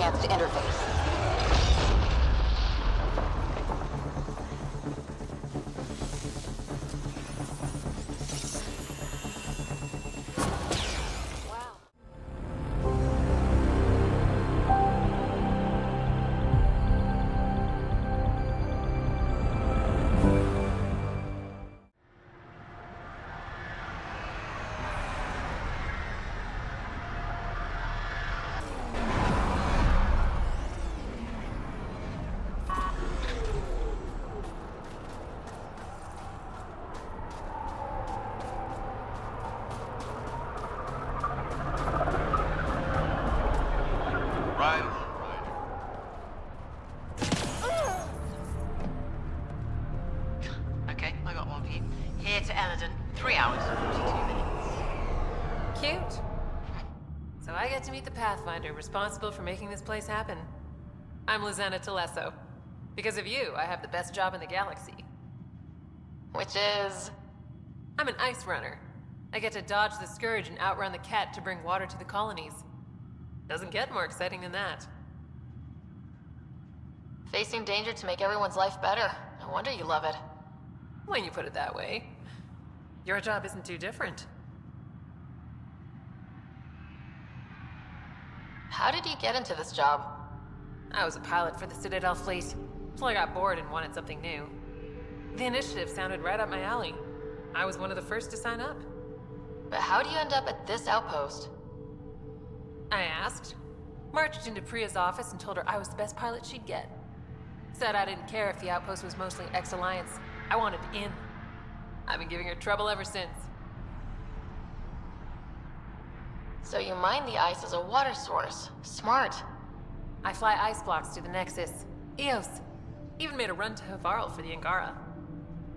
chance to interface. Okay, I got one for you. Here to Eldon, 3 hours, 42 minutes. Cute. So I get to meet the Pathfinder responsible for making this place happen. I'm Lizanna Telesso. Because of you, I have the best job in the galaxy. Which is... I'm an ice runner. I get to dodge the Scourge and outrun the Cat to bring water to the colonies. Doesn't get more exciting than that. facing danger to make everyone's life better. No wonder you love it. When you put it that way. Your job isn't too different. How did you get into this job? I was a pilot for the Citadel fleet, until I got bored and wanted something new. The initiative sounded right up my alley. I was one of the first to sign up. But how do you end up at this outpost? I asked. Marched into Priya's office and told her I was the best pilot she'd get. Said I didn't care if the outpost was mostly ex-Alliance. I wanted in. I've been giving her trouble ever since. So you mine the ice as a water source. Smart. I fly ice blocks to the Nexus. Eos. Even made a run to Havarl for the Angara.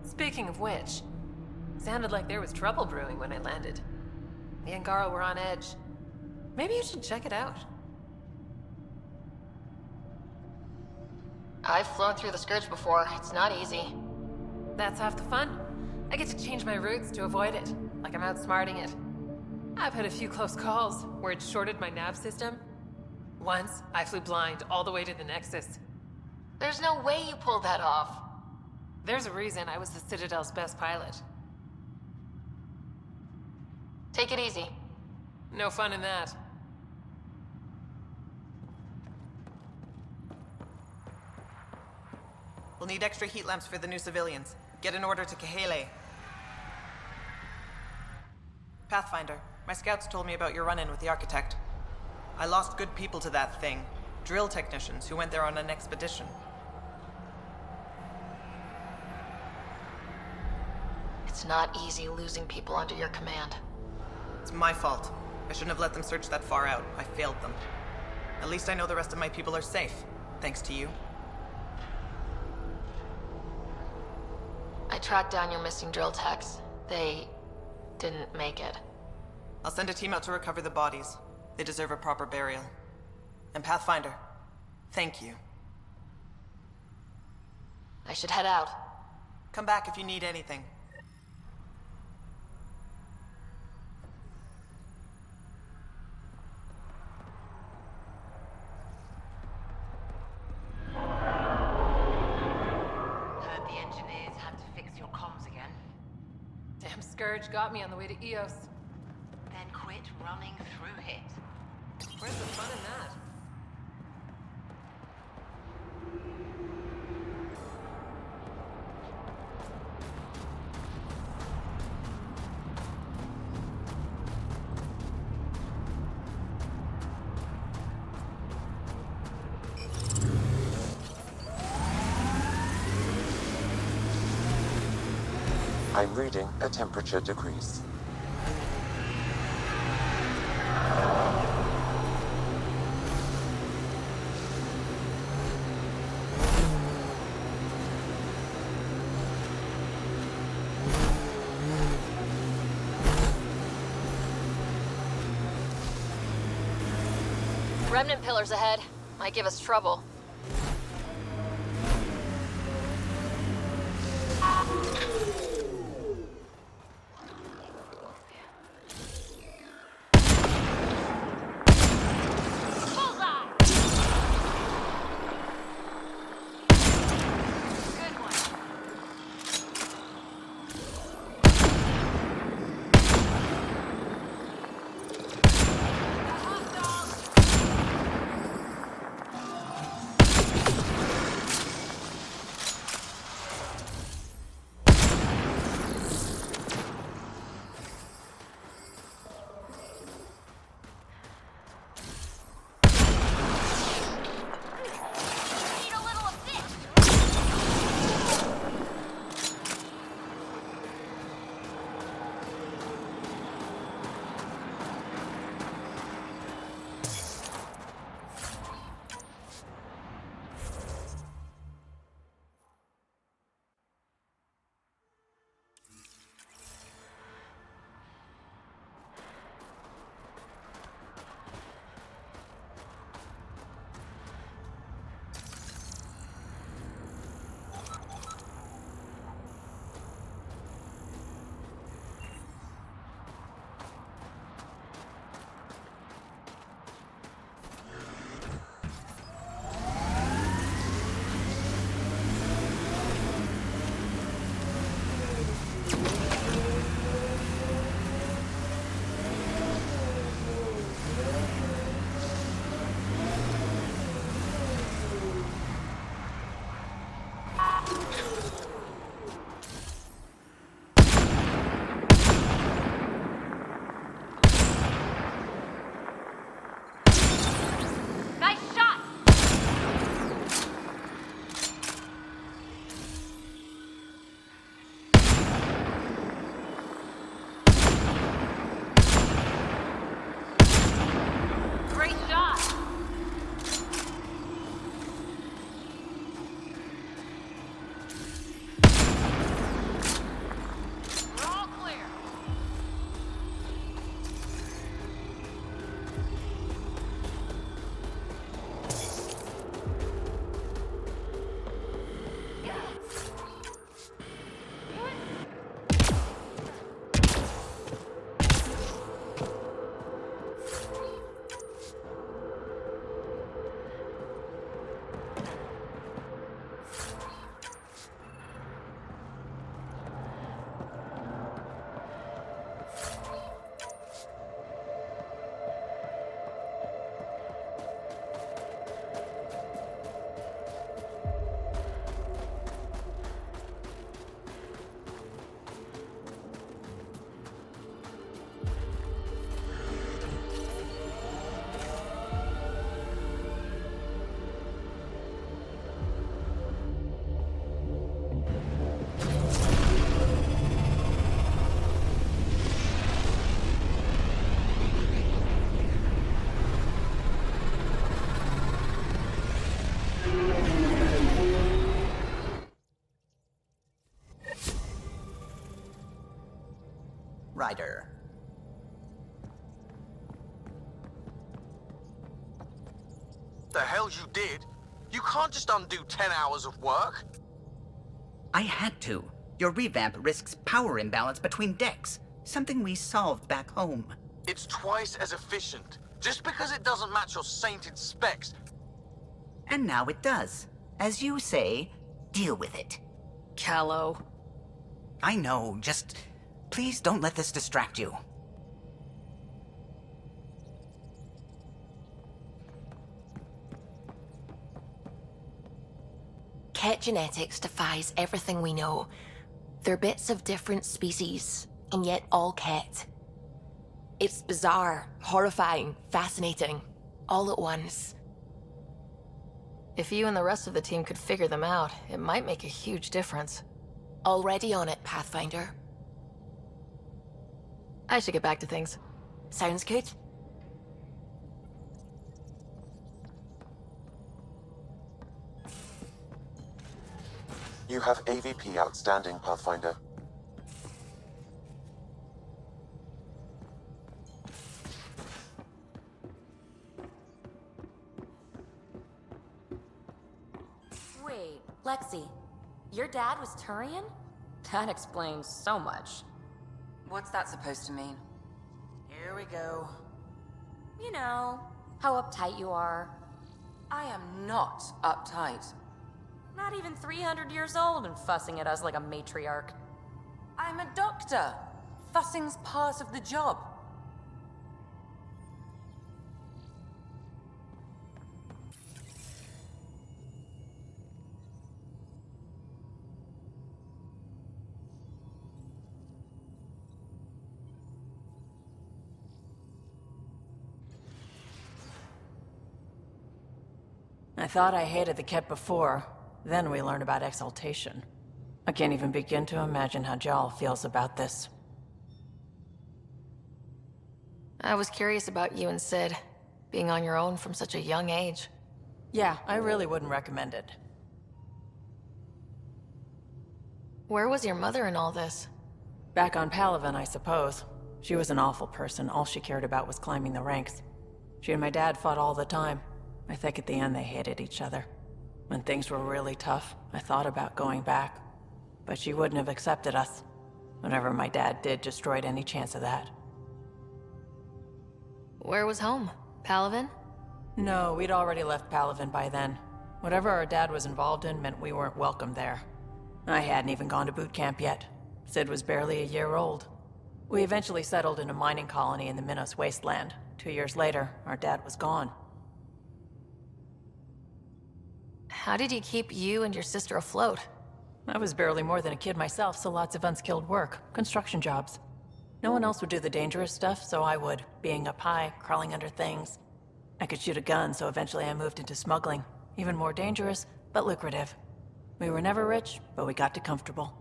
Speaking of which, sounded like there was trouble brewing when I landed. The Angara were on edge. Maybe you should check it out. I've flown through the Scourge before. It's not easy. That's half the fun. I get to change my routes to avoid it, like I'm outsmarting it. I've had a few close calls where it shorted my nav system. Once, I flew blind all the way to the Nexus. There's no way you pulled that off. There's a reason I was the Citadel's best pilot. Take it easy. No fun in that. We'll need extra heat lamps for the new civilians. Get an order to Kahele. Pathfinder, my scouts told me about your run-in with the Architect. I lost good people to that thing. Drill technicians who went there on an expedition. It's not easy losing people under your command. It's my fault. I shouldn't have let them search that far out. I failed them. At least I know the rest of my people are safe, thanks to you. I tracked down your missing drill techs. They didn't make it. I'll send a team out to recover the bodies. They deserve a proper burial. And Pathfinder, thank you. I should head out. Come back if you need anything. Heard the engineers had to fix your comms again. Damn Scourge got me on the way to Eos. Then quit running through it. Where's the fun in that? I'm reading a temperature decrease. Remnant pillars ahead. Might give us trouble. Rider. The hell you did? You can't just undo 10 hours of work. I had to. Your revamp risks power imbalance between decks, something we solved back home. It's twice as efficient. Just because it doesn't match your sainted specs. And now it does. As you say, deal with it. Callow. I know, just please don't let this distract you. Ket genetics defies everything we know. They're bits of different species, and yet all Ket. It's bizarre, horrifying, fascinating, all at once. If you and the rest of the team could figure them out, it might make a huge difference. Already on it, Pathfinder. I should get back to things. Sounds good? You have AVP outstanding, Pathfinder. Wait, Lexi, your dad was Turian? That explains so much. What's that supposed to mean? Here we go. You know, how uptight you are. I am not uptight. Not even 300 years old and fussing at us like a matriarch. I'm a doctor. Fussing's part of the job. I thought I hated the Ket before. Then we learned about exaltation. I can't even begin to imagine how Jal feels about this. I was curious about you and Sid, being on your own from such a young age. Yeah, I really wouldn't recommend it. Where was your mother in all this? Back on Palaven, I suppose. She was an awful person. All she cared about was climbing the ranks. She and my dad fought all the time. I think at the end they hated each other. When things were really tough, I thought about going back. But she wouldn't have accepted us. Whatever my dad did destroyed any chance of that. Where was home? Palaven? No, we'd already left Palaven by then. Whatever our dad was involved in meant we weren't welcome there. I hadn't even gone to boot camp yet. Sid was barely a year old. We eventually settled in a mining colony in the Minos wasteland. 2 years later, our dad was gone. How did he keep you and your sister afloat? I was barely more than a kid myself, so lots of unskilled work. Construction jobs. No one else would do the dangerous stuff, so I would. Being up high, crawling under things. I could shoot a gun, so eventually I moved into smuggling. Even more dangerous, but lucrative. We were never rich, but we got to comfortable.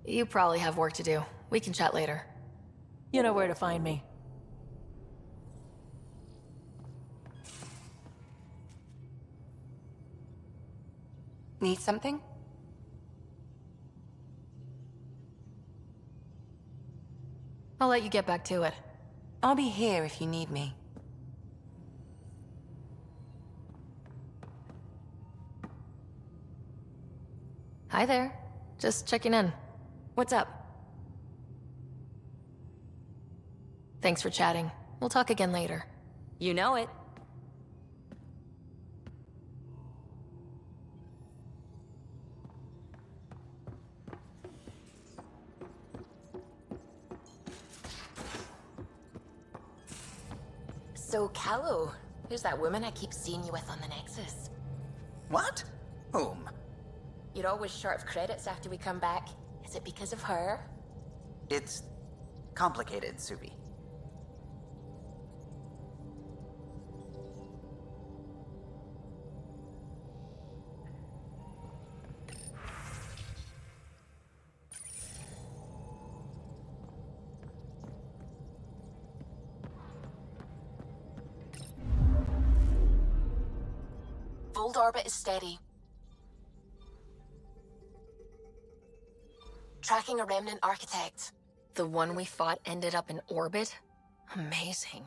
You probably have work to do. We can chat later. You know where to find me. Need something? I'll let you get back to it. I'll be here if you need me. Hi there. Just checking in. What's up? Thanks for chatting. We'll talk again later. You know it. So, Callow, who's that woman I keep seeing you with on the Nexus? What? Whom? You're always short of credits after we come back. Is it because of her? It's complicated, Subi. Fold orbit is steady. Tracking a remnant architect. The one we fought ended up in orbit? Amazing.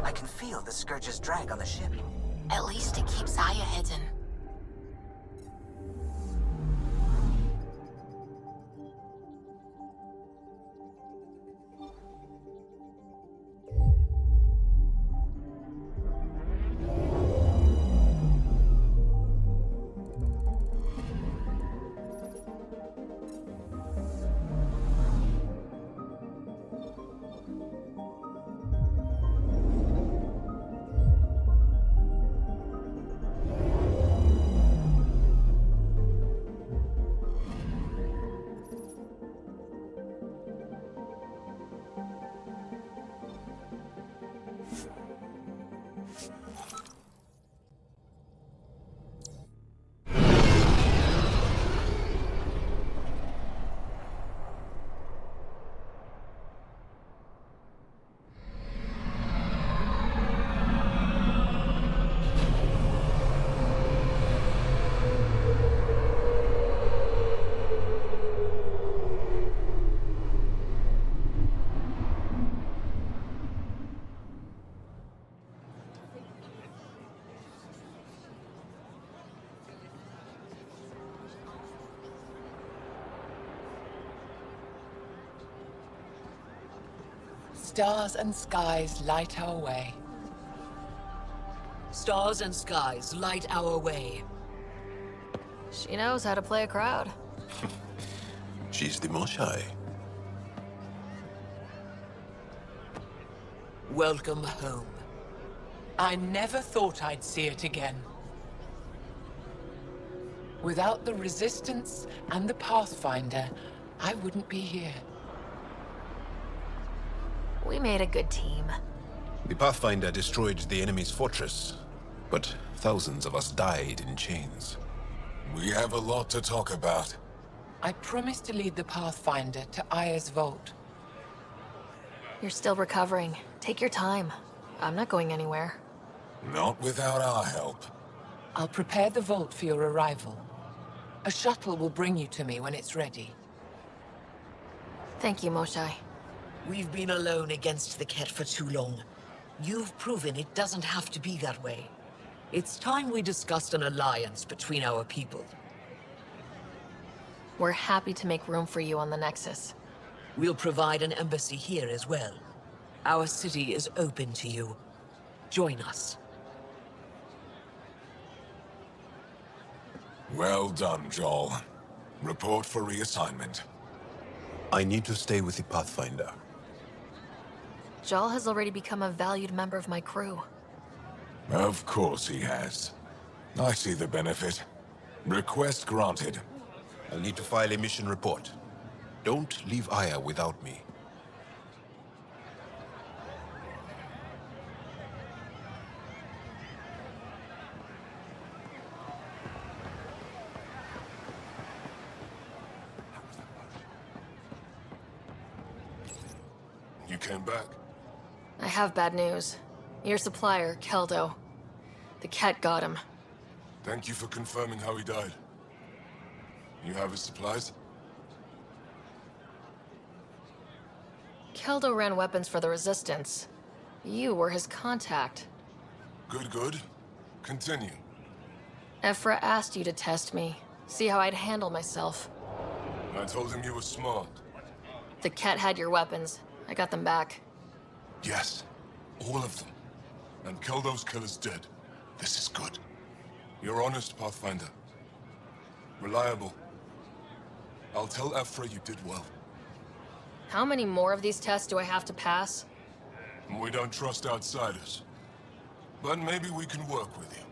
I can feel the Scourge's drag on the ship. At least it keeps Aya hidden. Stars and skies light our way. Stars and skies light our way. She knows how to play a crowd. She's the Moshai. Welcome home. I never thought I'd see it again. Without the Resistance and the Pathfinder, I wouldn't be here. We made a good team. The Pathfinder destroyed the enemy's fortress, but thousands of us died in chains. We have a lot to talk about. I promised to lead the Pathfinder to Aya's vault. You're still recovering. Take your time. I'm not going anywhere. Not without our help. I'll prepare the vault for your arrival. A shuttle will bring you to me when it's ready. Thank you, Moshai. We've been alone against the Ket for too long. You've proven it doesn't have to be that way. It's time we discussed an alliance between our people. We're happy to make room for you on the Nexus. We'll provide an embassy here as well. Our city is open to you. Join us. Well done, Joel. Report for reassignment. I need to stay with the Pathfinder. Jal has already become a valued member of my crew. Of course he has. I see the benefit. Request granted. I'll need to file a mission report. Don't leave Aya without me. You came back? I have bad news. Your supplier, Keldo. The cat got him. Thank you for confirming how he died. You have his supplies? Keldo ran weapons for the Resistance. You were his contact. Good, good. Continue. Ephra asked you to test me, see how I'd handle myself. I told him you were smart. The cat had your weapons. I got them back. Yes, all of them. And Keldo's killer's dead. This is good. You're honest, Pathfinder. Reliable. I'll tell Ephra you did well. How many more of these tests do I have to pass? We don't trust outsiders. But maybe we can work with you.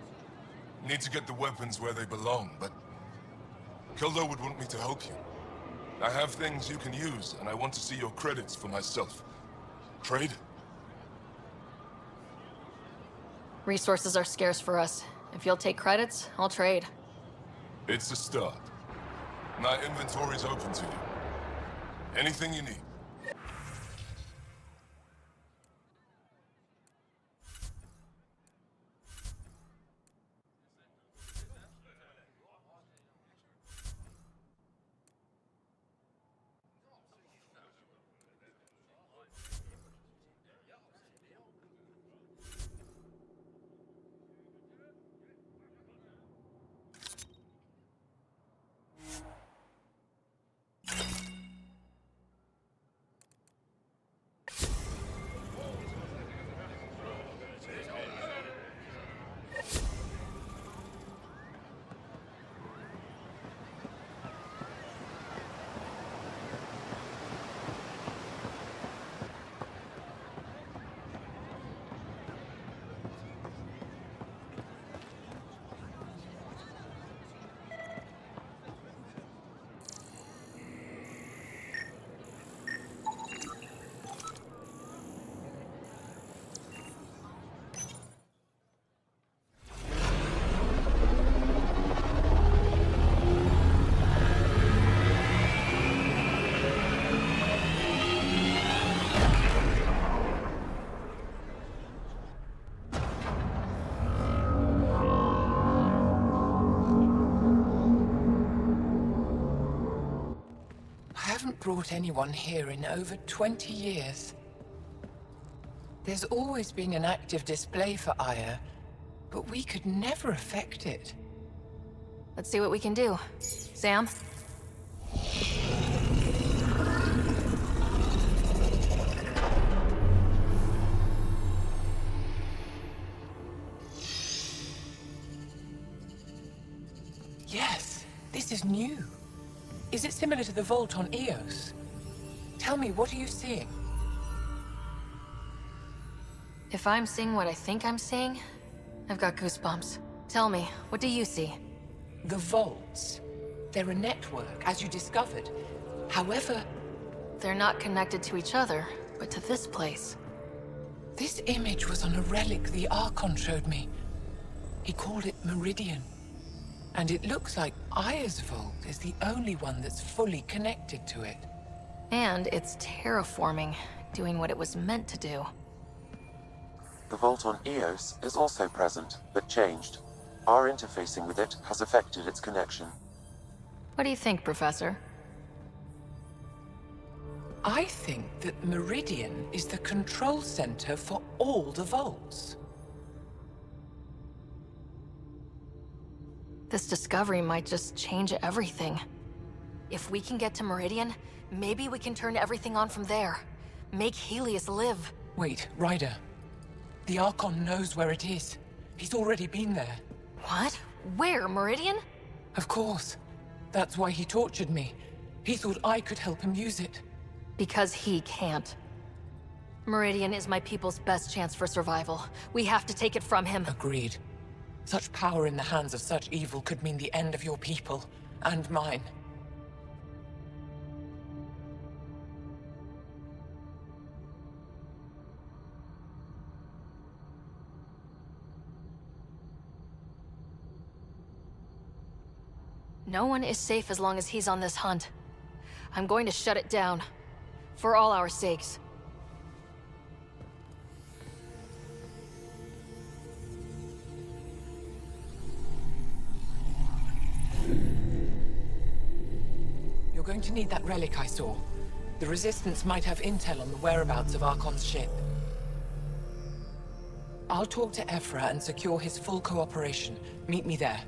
Need to get the weapons where they belong, but... Keldo would want me to help you. I have things you can use, and I want to see your credits for myself. Trade? Resources are scarce for us. If you'll take credits, I'll trade. It's a start. My inventory's open to you. Anything you need. I haven't brought anyone here in over 20 years. There's always been an active display for Aya, but we could never affect it. Let's see what we can do. Sam? Yes, this is new. Is it similar to the vault on Eos? Tell me, what are you seeing? If I'm seeing what I think I'm seeing, I've got goosebumps. Tell me, what do you see? The vaults. They're a network, as you discovered. However... They're not connected to each other, but to this place. This image was on a relic the Archon showed me. He called it Meridian. And it looks like Aya's vault is the only one that's fully connected to it. And it's terraforming, doing what it was meant to do. The vault on Eos is also present, but changed. Our interfacing with it has affected its connection. What do you think, Professor? I think that Meridian is the control center for all the vaults. This discovery might just change everything. If we can get to Meridian, maybe we can turn everything on from there. Make Helios live. Wait, Ryder. The Archon knows where it is. He's already been there. What? Where? Meridian? Of course. That's why he tortured me. He thought I could help him use it. Because he can't. Meridian is my people's best chance for survival. We have to take it from him. Agreed. Such power in the hands of such evil could mean the end of your people, and mine. No one is safe as long as he's on this hunt. I'm going to shut it down. For all our sakes. You're going to need that relic I saw. The Resistance might have intel on the whereabouts of Archon's ship. I'll talk to Ephra and secure his full cooperation. Meet me there.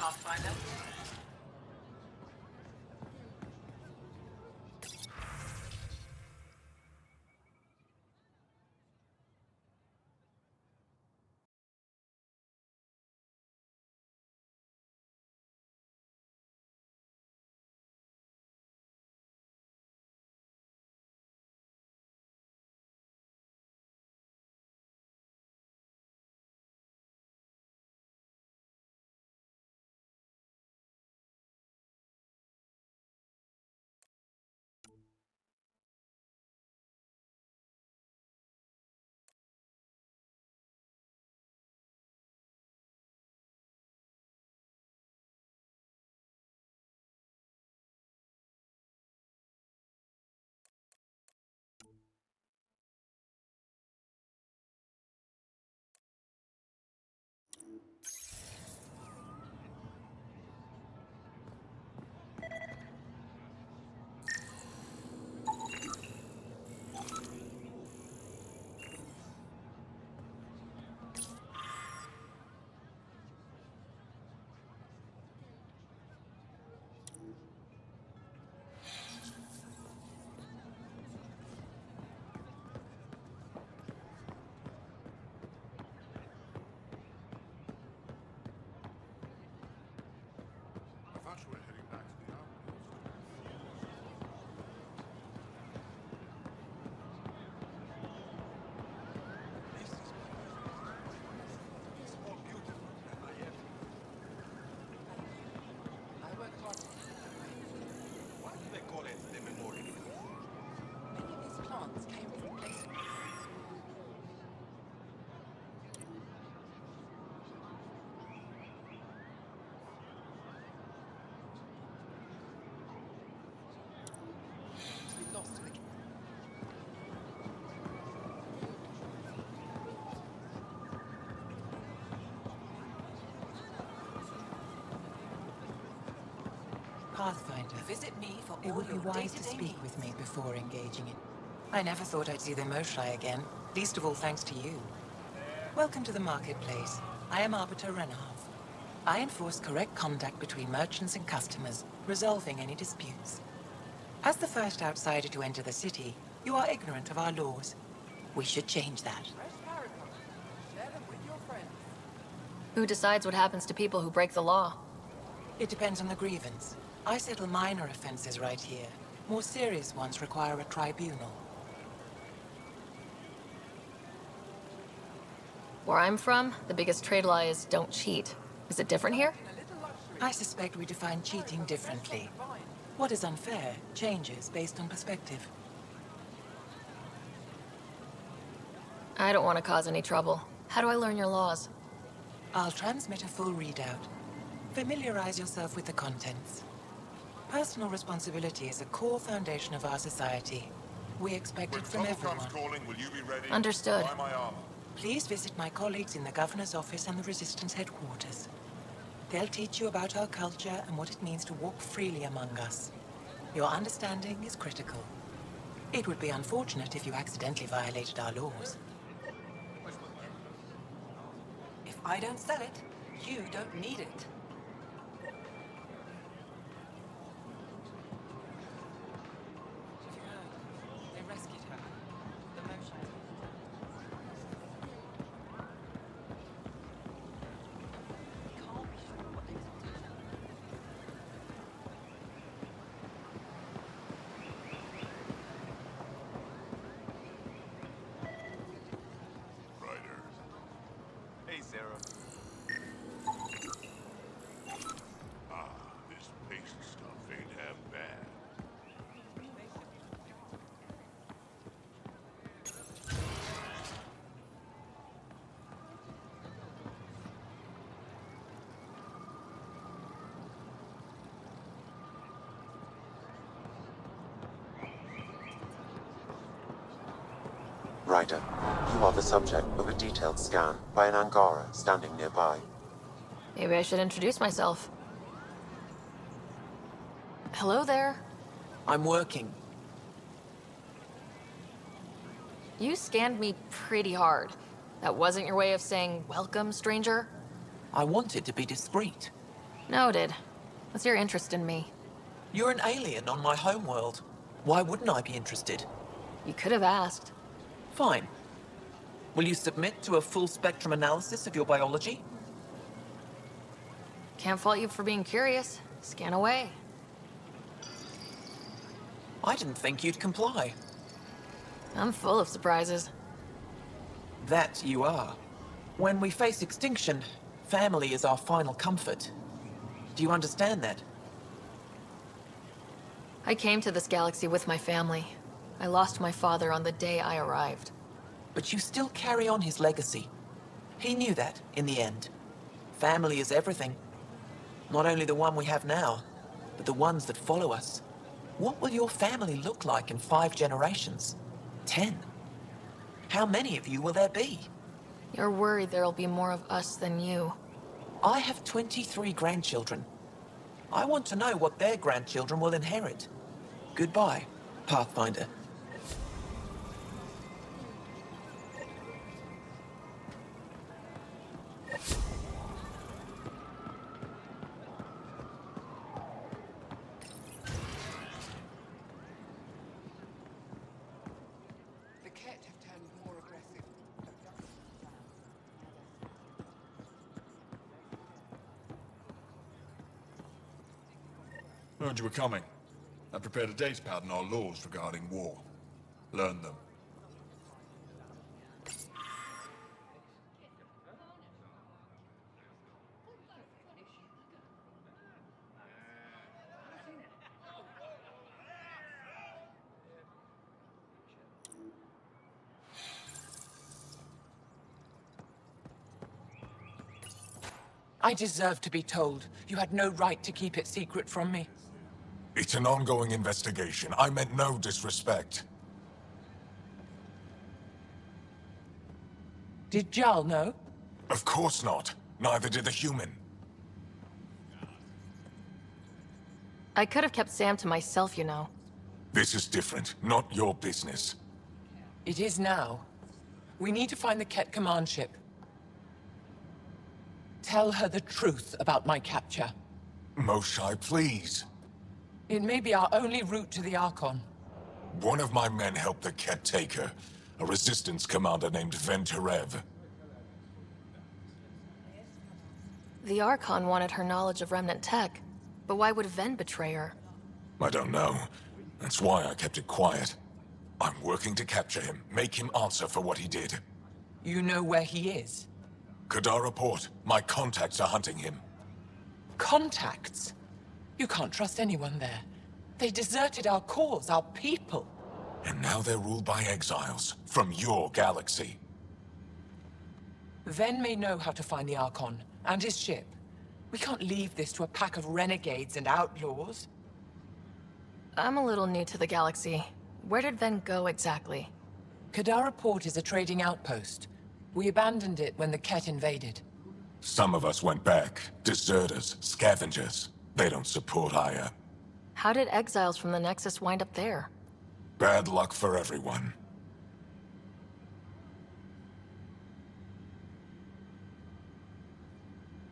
Pathfinder. I thought you were heading back to the outpost. This is more beautiful than I ever. I work hard. Why do they call it the memorial? Many of these plants came from places. We lost in the Pathfinder, Visit me for it all would be your wise to day-to-day speak needs. with me before engaging in. I never thought I'd see the Moshai again, least of all thanks to you. Welcome to the marketplace. I am Arbiter Renharth. I enforce correct conduct between merchants and customers, resolving any disputes. As the first outsider to enter the city, you are ignorant of our laws. We should change that. Share them with your friends. Who decides what happens to people who break the law? It depends on the grievance. I settle minor offenses right here. More serious ones require a tribunal. Where I'm from, the biggest trade law is don't cheat. Is it different here? I suspect we define cheating differently. What is unfair changes based on perspective. I don't want to cause any trouble. How do I learn your laws? I'll transmit a full readout. Familiarize yourself with the contents. Personal responsibility is a core foundation of our society. We expect it from everyone. Calling, will you be ready? Understood. Buy my armor. Please visit my colleagues in the Governor's office and the Resistance headquarters. They'll teach you about our culture and what it means to walk freely among us. Your understanding is critical. It would be unfortunate if you accidentally violated our laws. If I don't sell it, you don't need it. They rescued her. The Moshai. Can't be sure what they will do. Ryder. Hey, Sarah. This paste stuff ain't half bad. Ryder, you are the subject of a detailed scan by an Angara standing nearby. Maybe I should introduce myself. Hello there. I'm working. You scanned me pretty hard. That wasn't your way of saying welcome, stranger? I wanted to be discreet. Noted. What's your interest in me? You're an alien on my homeworld. Why wouldn't I be interested? You could have asked. Fine. Will you submit to a full spectrum analysis of your biology? Can't fault you for being curious. Scan away. I didn't think you'd comply. I'm full of surprises. That you are. When we face extinction, family is our final comfort. Do you understand that? I came to this galaxy with my family. I lost my father on the day I arrived. But you still carry on his legacy. He knew that, in the end. Family is everything. Not only the one we have now, but the ones that follow us. What will your family look like in 5 generations? 10? How many of you will there be? You're worried there'll be more of us than you. I have 23 grandchildren. I want to know what their grandchildren will inherit. Goodbye, Pathfinder. The Ket have turned more aggressive. Heard you were coming. I prepared a datapad on our laws regarding war. Learn them. I deserve to be told. You had no right to keep it secret from me. It's an ongoing investigation. I meant no disrespect. Did Jal know? Of course not. Neither did the human. I could have kept Sam to myself, you know. This is different. Not your business. It is now. We need to find the Ket command ship. Tell her the truth about my capture. Moshai, please. It may be our only route to the Archon. One of my men helped the Ket take her. A resistance commander named Venturev. The Archon wanted her knowledge of Remnant tech, but why would Ven betray her? I don't know. That's why I kept it quiet. I'm working to capture him, make him answer for what he did. You know where he is? Kadara Port. My contacts are hunting him. Contacts? You can't trust anyone there. They deserted our cause, our people. And now they're ruled by exiles from your galaxy. Ven may know how to find the Archon and his ship. We can't leave this to a pack of renegades and outlaws. I'm a little new to the galaxy. Where did Ven go exactly? Kadara Port is a trading outpost. We abandoned it when the Ket invaded. Some of us went back. Deserters, scavengers. They don't support Aya. How did exiles from the Nexus wind up there? Bad luck for everyone.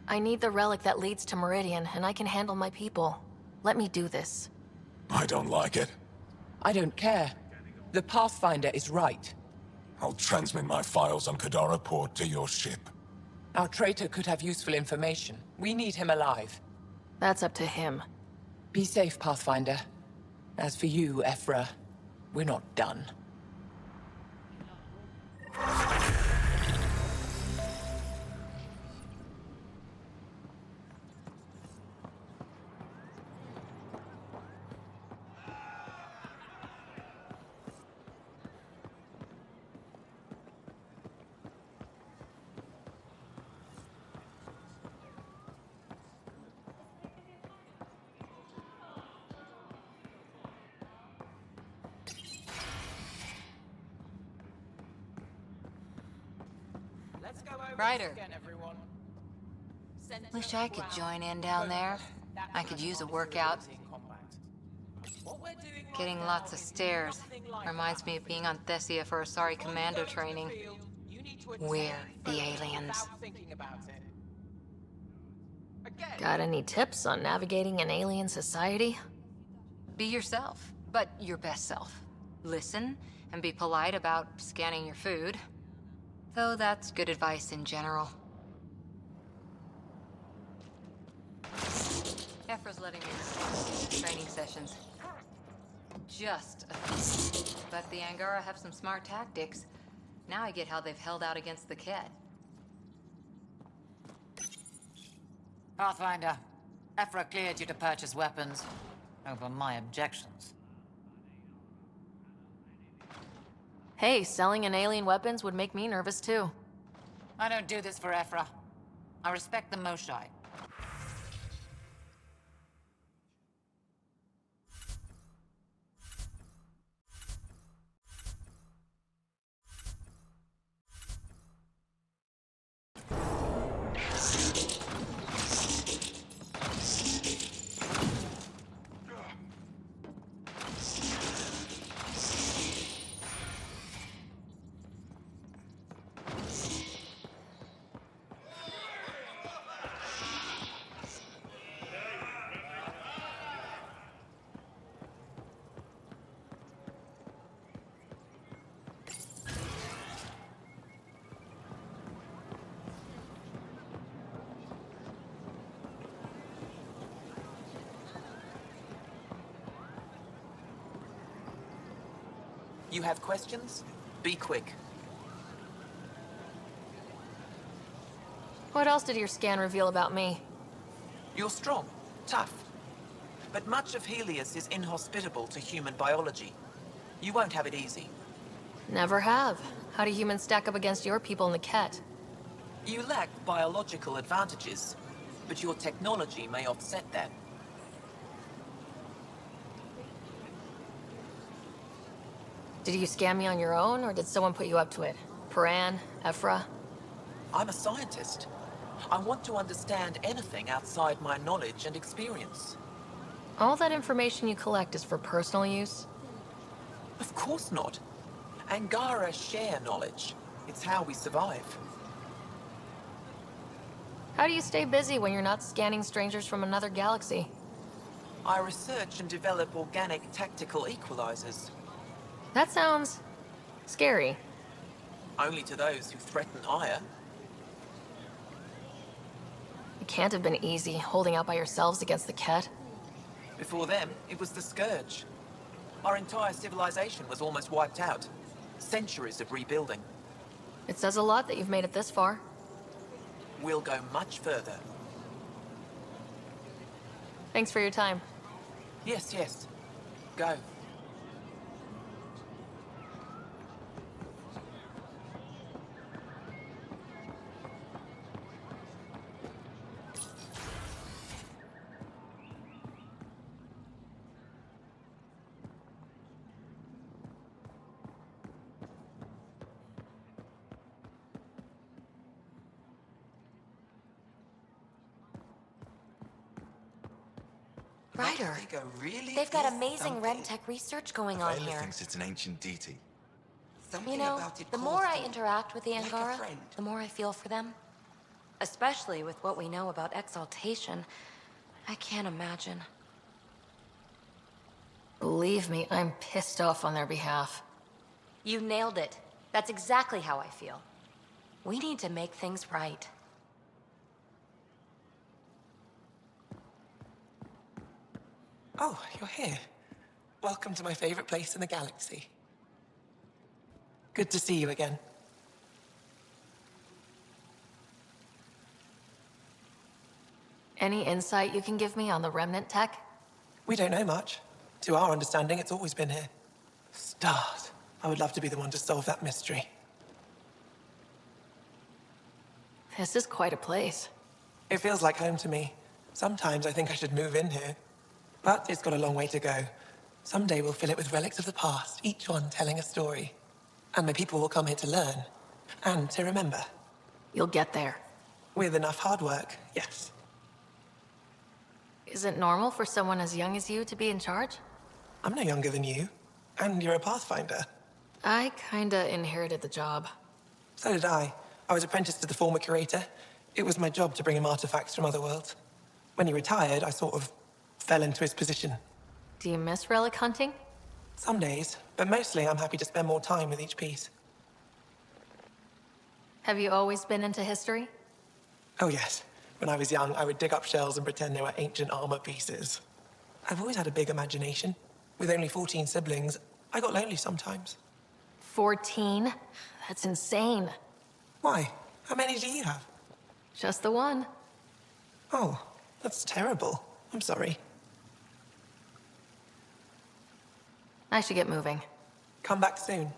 I need the relic that leads to Meridian, and I can handle my people. Let me do this. I don't like it. I don't care. The Pathfinder is right. I'll transmit my files on Kadara Port to your ship. Our traitor could have useful information. We need him alive. That's up to him. Be safe, Pathfinder. As for you, Ephra, we're not done. Ryder. Wish I could join in down there. I could use a workout. Getting lots of stairs. Reminds me of being on Thessia for Asari commando training. We're the aliens. Got any tips on navigating an alien society? Be yourself, but your best self. Listen and be polite about scanning your food. Though that's good advice in general. Ephra's letting me record training sessions. Just a few. But the Angara have some smart tactics. Now I get how they've held out against the Ket. Pathfinder, Ephra cleared you to purchase weapons. Over my objections. Hey, selling an alien weapons would make me nervous too. I don't do this for Ephra. I respect the Moshai. You have questions? Be quick. What else did your scan reveal about me? You're strong, tough. But much of Helios is inhospitable to human biology. You won't have it easy. Never have. How do humans stack up against your people in the Ket? You lack biological advantages, but your technology may offset that. Did you scan me on your own, or did someone put you up to it? Paran? Ephra? I'm a scientist. I want to understand anything outside my knowledge and experience. All that information you collect is for personal use? Of course not. Angara share knowledge. It's how we survive. How do you stay busy when you're not scanning strangers from another galaxy? I research and develop organic tactical equalizers. That sounds... scary. Only to those who threaten Aya. It can't have been easy, holding out by yourselves against the Ket. Before them, it was the Scourge. Our entire civilization was almost wiped out. Centuries of rebuilding. It says a lot that you've made it this far. We'll go much further. Thanks for your time. Yes, yes. Go. Ryder, They go really they've got is amazing something. red tech research going on Vela here. thinks it's an ancient deity. You Something know, about it the calls more I to- interact with the like a Angara, friend. the more I feel for them. Especially with what we know about exaltation. I can't imagine. Believe me, I'm pissed off on their behalf. You nailed it. That's exactly how I feel. We need to make things right. Oh, you're here. Welcome to my favorite place in the galaxy. Good to see you again. Any insight you can give me on the remnant tech? We don't know much. To our understanding, it's always been here. Stars. I would love to be the one to solve that mystery. This is quite a place. It feels like home to me. Sometimes I think I should move in here. But it's got a long way to go. Someday we'll fill it with relics of the past, each one telling a story. And my people will come here to learn. And to remember. You'll get there. With enough hard work, yes. Is it normal for someone as young as you to be in charge? I'm no younger than you. And you're a Pathfinder. I kinda inherited the job. So did I. I was apprenticed to the former curator. It was my job to bring him artifacts from other worlds. When he retired, I sort of fell into his position. Do you miss relic hunting? Some days, but mostly I'm happy to spend more time with each piece. Have you always been into history? Oh yes. When I was young, I would dig up shells and pretend they were ancient armor pieces. I've always had a big imagination. With only 14 siblings, I got lonely sometimes. 14? That's insane. Why? How many do you have? Just the one. Oh, that's terrible. I'm sorry. I should get moving. Come back soon.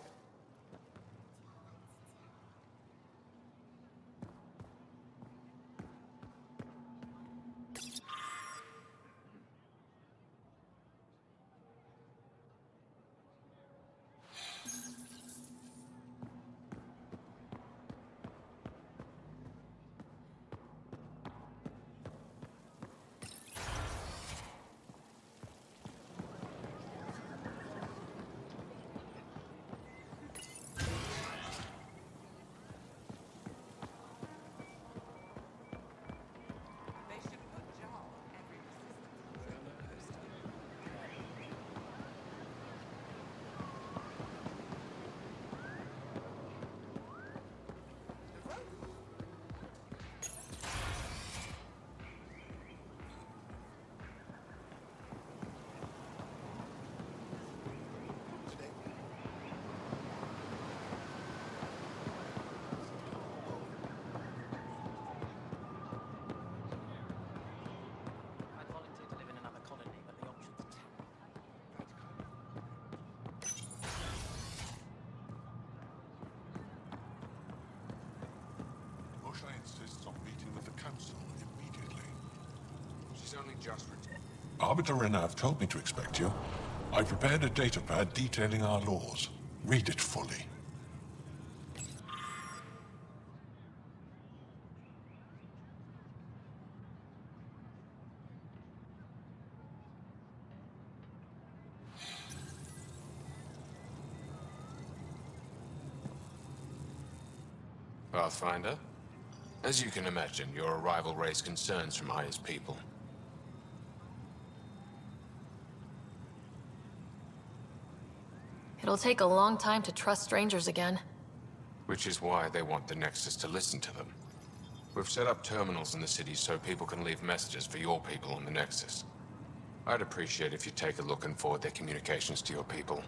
Moshe insists on meeting with the council immediately. She's only just returned. Arbiter and I have told me to expect you. I prepared a datapad detailing our laws. Read it fully. Pathfinder, as you can imagine, your arrival raised concerns from Aya's people. It'll take a long time to trust strangers again. Which is why they want the Nexus to listen to them. We've set up terminals in the city so people can leave messages for your people on the Nexus. I'd appreciate if you take a look and forward their communications to your people.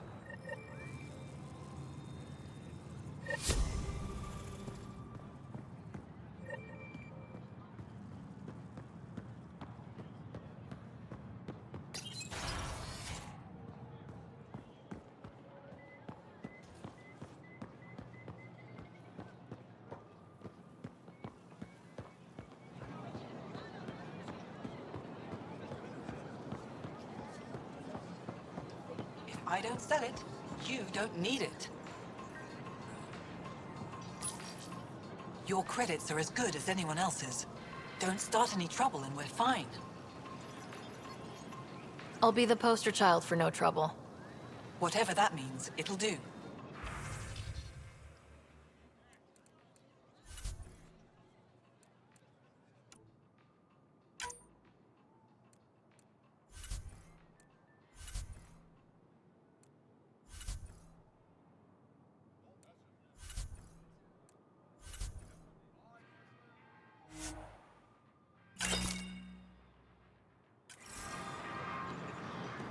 If I don't sell it, you don't need it. Your credits are as good as anyone else's. Don't start any trouble and we're fine. I'll be the poster child for no trouble. Whatever that means, it'll do.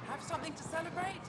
Have something to celebrate?